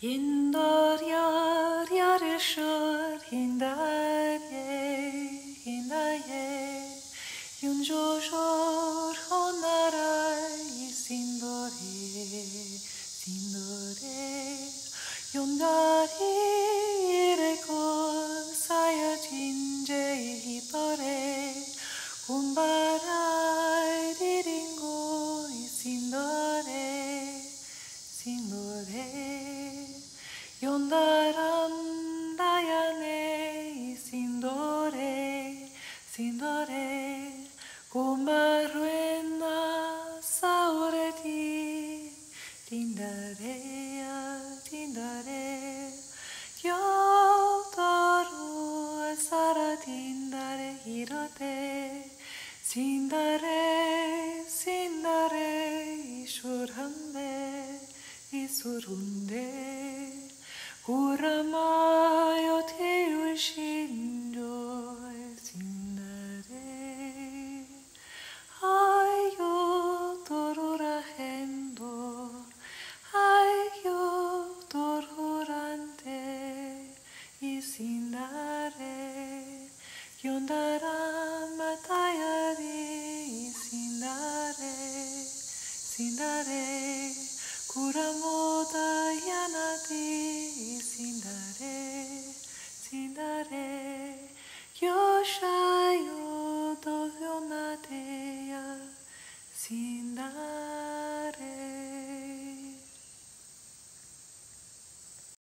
Hindar yar yarışır hindaye Yunjojor honaray sindore Yondari irekol saya jinje hitore Kumbaray diringo sindore Yondaran dayane sindore Kumbaruena saureti tindare Yotoru sara tindare hirote Sindare isurunde Kuramayo teu shinjo sindare Ayo torura hendor Ayo torurante isindare Yondara matayari sindare Kuramoda yanati sindare Yoshayo dovyonateya sindare